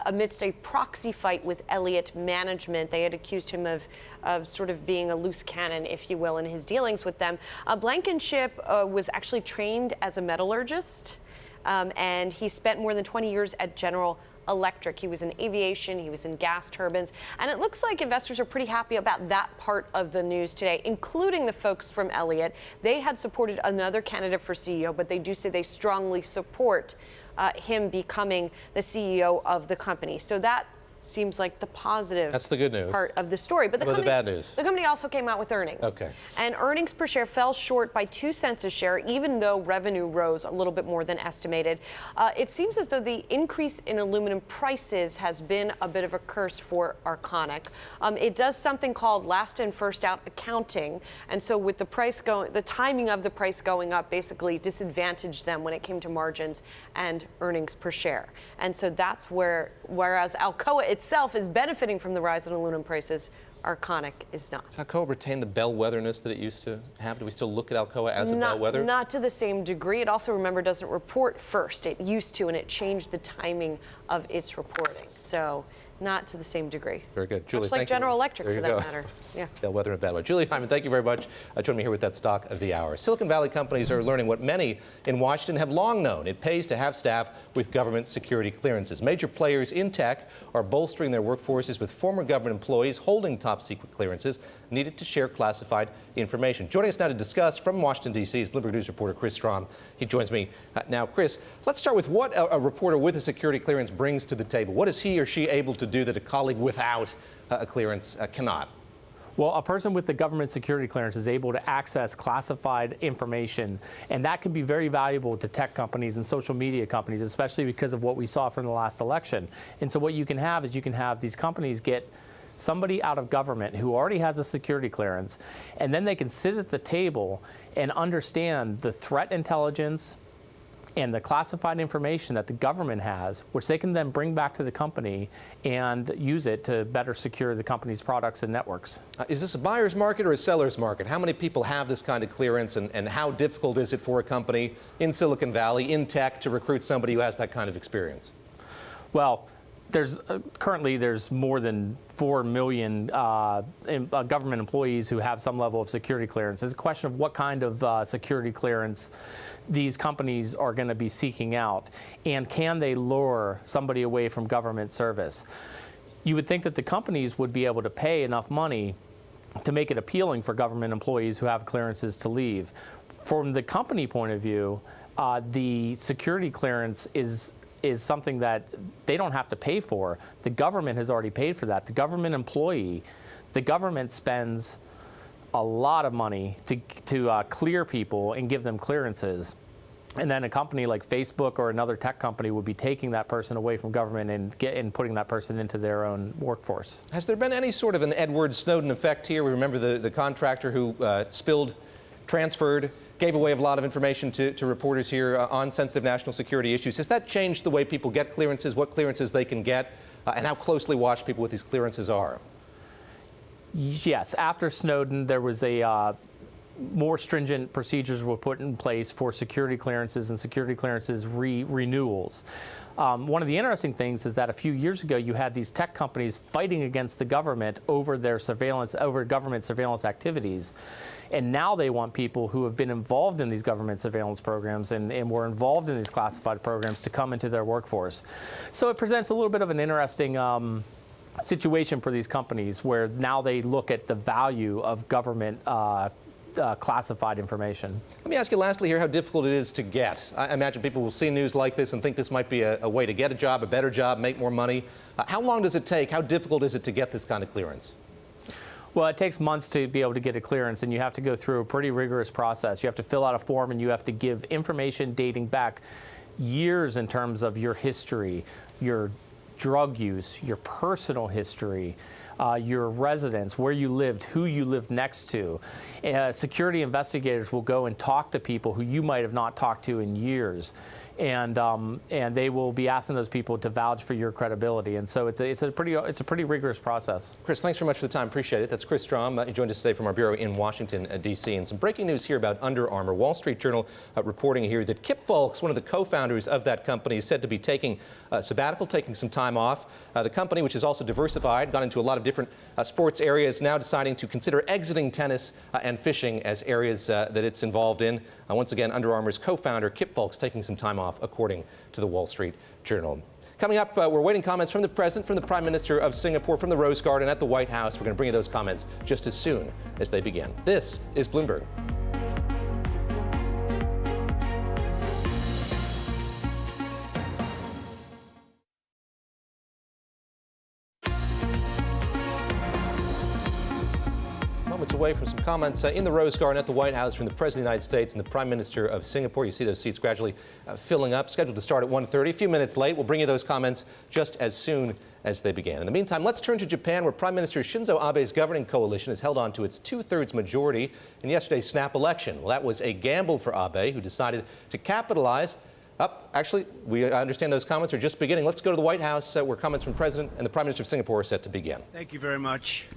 [SPEAKER 4] amidst a proxy fight with Elliott Management. They had accused him of sort of being a loose cannon, if you will, in his dealings with them. Blankenship was actually trained as a metallurgist, and he spent more than 20 years at General Electric. He was in aviation, he was in gas turbines, and it looks like investors are pretty happy about that part of the news today, including the folks from Elliott. They had supported another candidate for CEO, but they do say they strongly support him becoming the CEO of the company. So that seems like the positive
[SPEAKER 1] That's the good news.
[SPEAKER 4] part of the story. But
[SPEAKER 1] the bad news?
[SPEAKER 4] The company also came out with earnings.
[SPEAKER 1] Okay.
[SPEAKER 4] And earnings per share fell short by 2 cents a share, even though revenue rose a little bit more than estimated. It seems as though the increase in aluminum prices has been a bit of a curse for Arconic. It does something called last in, first out accounting. And so with the timing of the price going up basically disadvantaged them when it came to margins and earnings per share. And so that's whereas Alcoa itself is benefiting from the rise in aluminum prices, Arconic is not.
[SPEAKER 1] Does Alcoa retain the bellwetherness that it used to have? Do we still look at Alcoa as a bellwether?
[SPEAKER 4] Not to the same degree. It also, remember, doesn't report first. It used to, and it changed the timing of its reporting. So not to the same degree.
[SPEAKER 1] Very good. Julie,
[SPEAKER 4] much like
[SPEAKER 1] thank you.
[SPEAKER 4] General Electric,
[SPEAKER 1] There
[SPEAKER 4] for
[SPEAKER 1] you
[SPEAKER 4] that
[SPEAKER 1] go.
[SPEAKER 4] matter. Yeah.
[SPEAKER 1] Bellwether in a bad way. Julie Hyman, thank you very much. Joining me here with that stock of the hour. Silicon Valley companies are learning what many in Washington have long known. It pays to have staff with government security clearances. Major players in tech are bolstering their workforces with former government employees holding top secret clearances needed to share classified information. Joining us now to discuss from Washington, D.C. is Bloomberg News reporter Chris Strom. He joins me now. Chris, let's start with what a reporter with a security clearance brings to the table. What is he or she able to do that a colleague without a clearance cannot?
[SPEAKER 9] Well, a person with the government security clearance is able to access classified information, and that can be very valuable to tech companies and social media companies, especially because of what we saw from the last election. And so what you can have is you can have these companies get somebody out of government who already has a security clearance, and then they can sit at the table and understand the threat intelligence and the classified information that the government has, which they can then bring back to the company and use it to better secure the company's products and networks.
[SPEAKER 1] Is this a buyer's market or a seller's market? How many people have this kind of clearance, and how difficult is it for a company in Silicon Valley, in tech, to recruit somebody who has that kind of experience?
[SPEAKER 9] Well, currently there's more than 4 million government employees who have some level of security clearance. It's a question of what kind of security clearance these companies are going to be seeking out, and can they lure somebody away from government service? You would think that the companies would be able to pay enough money to make it appealing for government employees who have clearances to leave. From the company point of view, the security clearance is something that they don't have to pay for. The government has already paid for that. The government employee, the government spends a lot of money to clear people and give them clearances. And then a company like Facebook or another tech company would be taking that person away from government and putting that person into their own workforce.
[SPEAKER 1] Has there been any sort of an Edward Snowden effect here? We remember the contractor who transferred, gave away a lot of information to reporters here on sensitive national security issues. Has that changed the way people get clearances, what clearances they can get, and how closely watched people with these clearances are?
[SPEAKER 9] Yes, after Snowden, there was more stringent procedures were put in place for security clearances and security clearances renewals. One of the interesting things is that a few years ago, you had these tech companies fighting against the government over their surveillance, over government surveillance activities. And now they want people who have been involved in these government surveillance programs and were involved in these classified programs to come into their workforce. So it presents a little bit of an interesting situation for these companies, where now they look at the value of government classified information.
[SPEAKER 1] Let me ask you lastly here how difficult it is to get. I imagine people will see news like this and think this might be a way to get a job, a better job, make more money. How long does it take? How difficult is it to get this kind of clearance?
[SPEAKER 9] Well, it takes months to be able to get a clearance, and you have to go through a pretty rigorous process. You have to fill out a form, and you have to give information dating back years in terms of your history, your drug use, your personal history, your residence, where you lived, who you lived next to. Security investigators will go and talk to people who you might have not talked to in years. And they will be asking those people to vouch for your credibility, and so it's a pretty rigorous process.
[SPEAKER 1] Chris, thanks very much for the time. Appreciate it. That's Chris Strom. He joined us today from our bureau in Washington, D.C. And some breaking news here about Under Armour. Wall Street Journal reporting here that Kip Fulks, one of the co-founders of that company, is said to be taking a sabbatical, taking some time off. The company, which is also diversified, gone into a lot of different sports areas, now deciding to consider exiting tennis and fishing as areas that it's involved in. Once again, Under Armour's co-founder Kip Fulks taking some time off, according to the Wall Street Journal. Coming up, we're waiting comments from the President, from the Prime Minister of Singapore, from the Rose Garden at the White House. We're going to bring you those comments just as soon as they begin. This is Bloomberg. Moments away from some comments in the Rose Garden at the White House from the President of the United States and the Prime Minister of Singapore. You see those seats gradually filling up, scheduled to start at 1:30. A few minutes late. We'll bring you those comments just as soon as they begin. In the meantime, let's turn to Japan, where Prime Minister Shinzo Abe's governing coalition has held on to its two-thirds majority in yesterday's snap election. Well, that was a gamble for Abe, who decided to capitalize. Actually, we understand those comments are just beginning. Let's go to the White House, where comments from the President and the Prime Minister of Singapore are set to begin.
[SPEAKER 10] Thank you very much.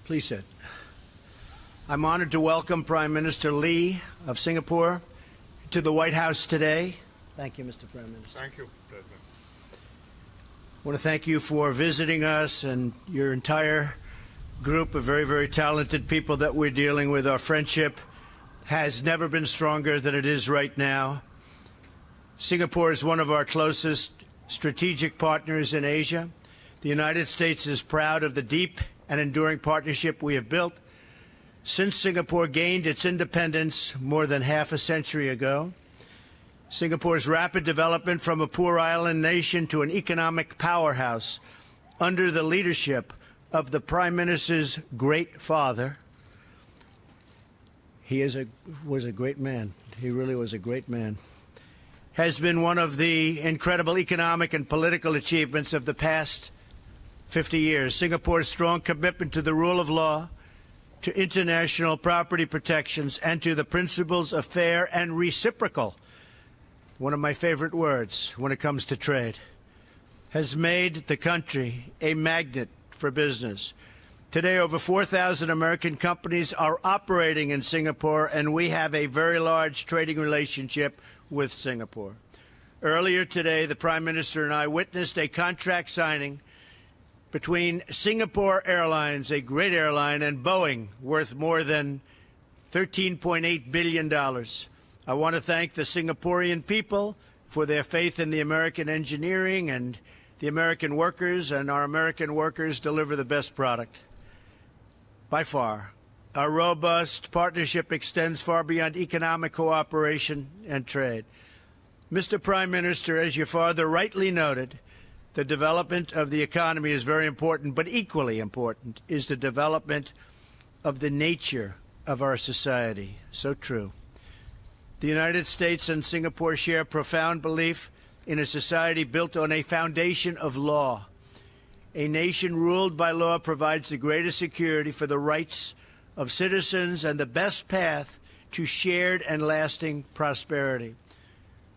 [SPEAKER 10] Please sit. I'm honored to welcome Prime Minister Lee of Singapore to the White House today. Thank you, Mr. Prime Minister.
[SPEAKER 11] Thank you, President.
[SPEAKER 10] I want to thank you for visiting us and your entire group of very, very talented people that we're dealing with. Our friendship has never been stronger than it is right now. Singapore is one of our closest strategic partners in Asia. The United States is proud of the deep and enduring partnership we have built since Singapore gained its independence more than half a century ago. Singapore's rapid development from a poor island nation to an economic powerhouse under the leadership of the Prime Minister's great father. He was a great man. He really was a great man. Has been one of the incredible economic and political achievements of the past 50 years. Singapore's strong commitment to the rule of law, to international property protections, and to the principles of fair and reciprocal, one of my favorite words when it comes to trade, has made the country a magnet for business. Today, over 4,000 American companies are operating in Singapore, and we have a very large trading relationship with Singapore. Earlier today, the Prime Minister and I witnessed a contract signing between Singapore Airlines, a great airline, and Boeing, worth more than $13.8 billion. I want to thank the Singaporean people for their faith in the American engineering and the American workers, and our American workers deliver the best product. By far, our robust partnership extends far beyond economic cooperation and trade. Mr. Prime Minister, as your father rightly noted, the development of the economy is very important, but equally important is the development of the nature of our society. So true. The United States and Singapore share profound belief in a society built on a foundation of law. A nation ruled by law provides the greatest security for the rights of citizens and the best path to shared and lasting prosperity.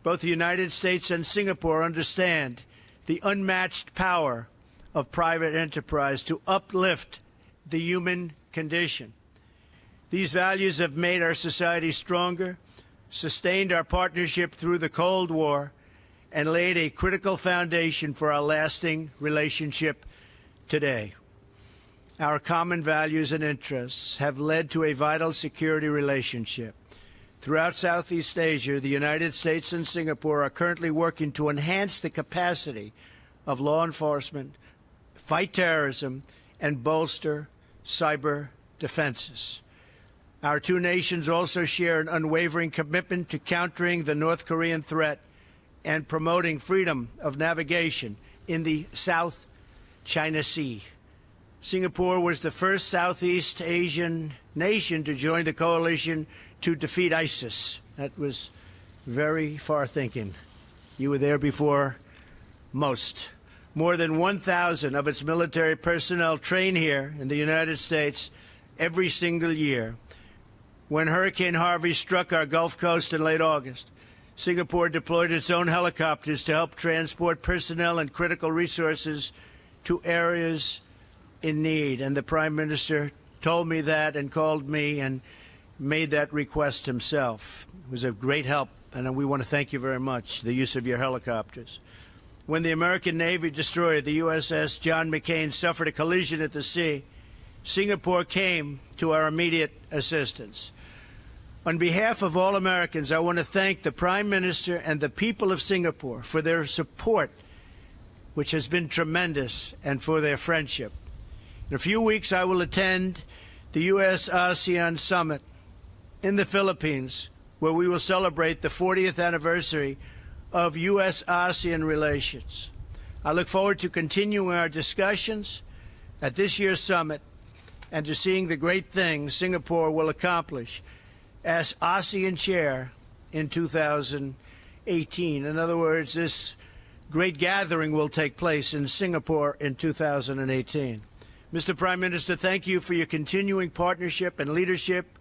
[SPEAKER 10] Both the United States and Singapore understand the unmatched power of private enterprise to uplift the human condition. These values have made our society stronger, sustained our partnership through the Cold War, and laid a critical foundation for our lasting relationship today. Our common values and interests have led to a vital security relationship. Throughout Southeast Asia, the United States and Singapore are currently working to enhance the capacity of law enforcement, fight terrorism, and bolster cyber defenses. Our two nations also share an unwavering commitment to countering the North Korean threat and promoting freedom of navigation in the South China Sea. Singapore was the first Southeast Asian nation to join the coalition to defeat ISIS. That was very far thinking. You were there before most. More than 1,000 of its military personnel train here in the United States every single year. When Hurricane Harvey struck our Gulf Coast in late August, Singapore deployed its own helicopters to help transport personnel and critical resources to areas in need. And the Prime Minister told me that and called me and made that request himself. It was a great help, and we want to thank you very much, the use of your helicopters. When the American Navy destroyer, the USS John McCain, suffered a collision at the sea, Singapore came to our immediate assistance. On behalf of all Americans, I want to thank the Prime Minister and the people of Singapore for their support, which has been tremendous, and for their friendship. In a few weeks, I will attend the U.S.-ASEAN Summit in the Philippines, where we will celebrate the 40th anniversary of U.S.-ASEAN relations. I look forward to continuing our discussions at this year's summit and to seeing the great things Singapore will accomplish as ASEAN chair in 2018. In other words, this great gathering will take place in Singapore in 2018. Mr. Prime Minister, thank you for your continuing partnership and leadership.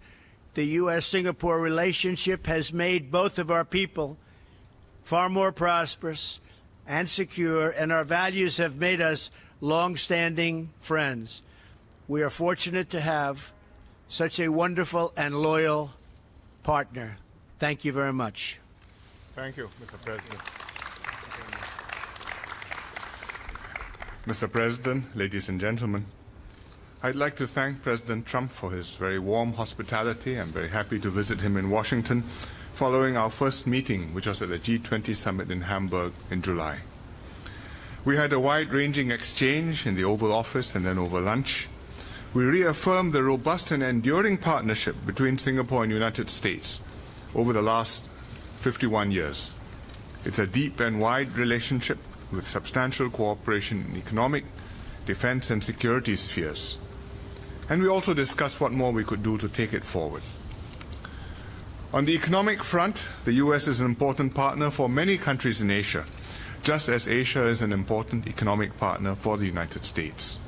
[SPEAKER 10] The U.S.-Singapore relationship has made both of our people far more prosperous and secure, and our values have made us long-standing friends. We are fortunate to have such a wonderful and loyal partner. Thank you very much.
[SPEAKER 11] Thank you, Mr. President. Mr. President, ladies and gentlemen, I'd like to thank President Trump for his very warm hospitality. I'm very happy to visit him in Washington following our first meeting, which was at the G20 summit in Hamburg in July. We had a wide-ranging exchange in the Oval Office and then over lunch. We reaffirmed the robust and enduring partnership between Singapore and the United States over the last 51 years. It's a deep and wide relationship with substantial cooperation in economic, defense, and security spheres. And we also discussed what more we could do to take it forward. On the economic front, the U.S. is an important partner for many countries in Asia, just as Asia is an important economic partner for the United States.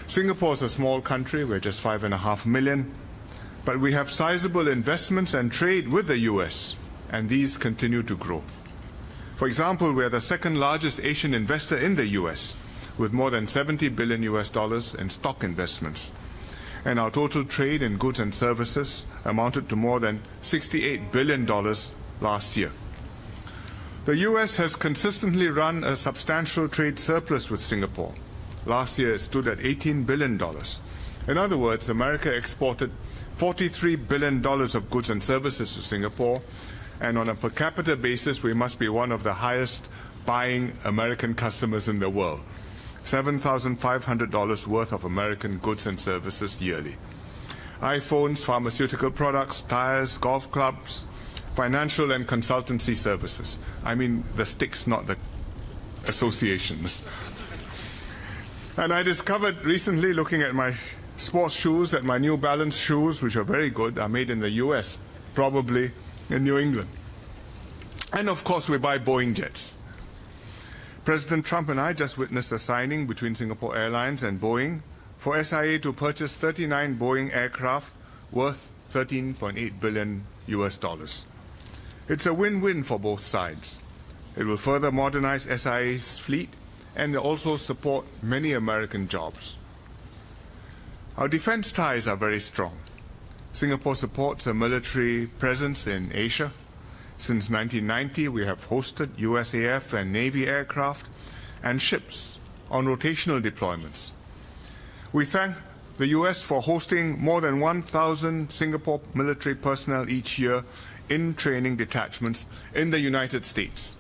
[SPEAKER 11] Singapore is a small country, we're just 5.5 million, but we have sizable investments and trade with the U.S., and these continue to grow. For example, we are the second largest Asian investor in the U.S., with more than $70 billion in stock investments. And our total trade in goods and services amounted to more than $68 billion last year. The U.S. has consistently run a substantial trade surplus with Singapore. Last year it stood at $18 billion. In other words, America exported $43 billion of goods and services to Singapore, and on a per capita basis, we must be one of the highest buying American customers in the world. $7,500 worth of American goods and services yearly. iPhones, pharmaceutical products, tires, golf clubs, financial and consultancy services. I mean the sticks, not the associations. And I discovered recently, looking at my sports shoes, that my New Balance shoes, which are very good, are made in the US, probably in New England. And of course, we buy Boeing jets. President Trump and I just witnessed a signing between Singapore Airlines and Boeing for SIA to purchase 39 Boeing aircraft worth $13.8 billion. It's a win-win for both sides. It will further modernize SIA's fleet and also support many American jobs. Our defense ties are very strong. Singapore supports a military presence in Asia. Since 1990, we have hosted USAF and Navy aircraft and ships on rotational deployments. We thank the U.S. for hosting more than 1,000 Singapore military personnel each year in training detachments in the United States.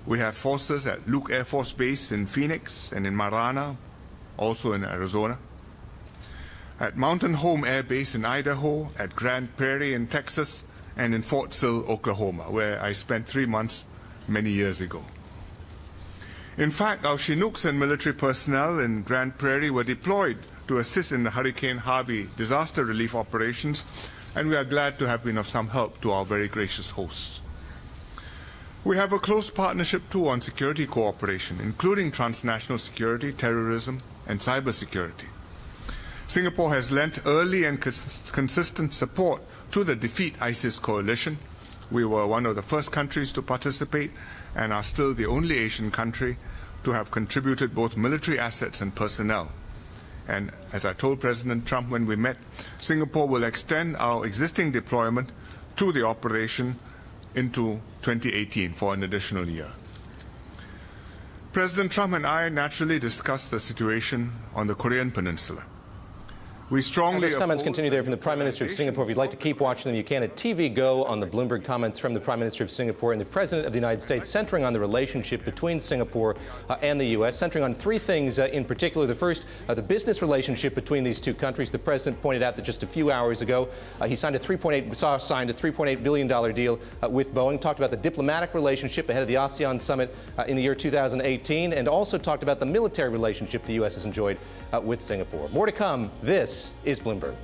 [SPEAKER 11] We have forces at Luke Air Force Base in Phoenix and in Marana, also in Arizona. at Mountain Home Air Base in Idaho, at Grand Prairie in Texas, and in Fort Sill, Oklahoma, where I spent 3 months many years ago. In fact, our Chinooks and military personnel in Grand Prairie were deployed to assist in the Hurricane Harvey disaster relief operations, and we are glad to have been of some help to our very gracious hosts. We have a close partnership too on security cooperation, including transnational security, terrorism, and cybersecurity. Singapore has lent early and consistent support to the Defeat ISIS coalition. We were one of the first countries to participate and are still the only Asian country to have contributed both military assets and personnel. And as I told President Trump when we met, Singapore will extend our existing deployment to the operation into 2018 for an additional year. President Trump and I naturally discussed the situation on the Korean Peninsula. We strongly
[SPEAKER 1] those comments continue there from the Prime Minister of Singapore. If you'd like to keep watching them, you can at TV Go on the Bloomberg comments from the Prime Minister of Singapore and the President of the United States, centering on the relationship between Singapore and the U.S., centering on three things in particular. The first, the business relationship between these two countries. The President pointed out that just a few hours ago, he signed a $3.8 billion deal with Boeing, talked about the diplomatic relationship ahead of the ASEAN summit in the year 2018, and also talked about the military relationship the U.S. has enjoyed with Singapore. More to come. This is Bloomberg.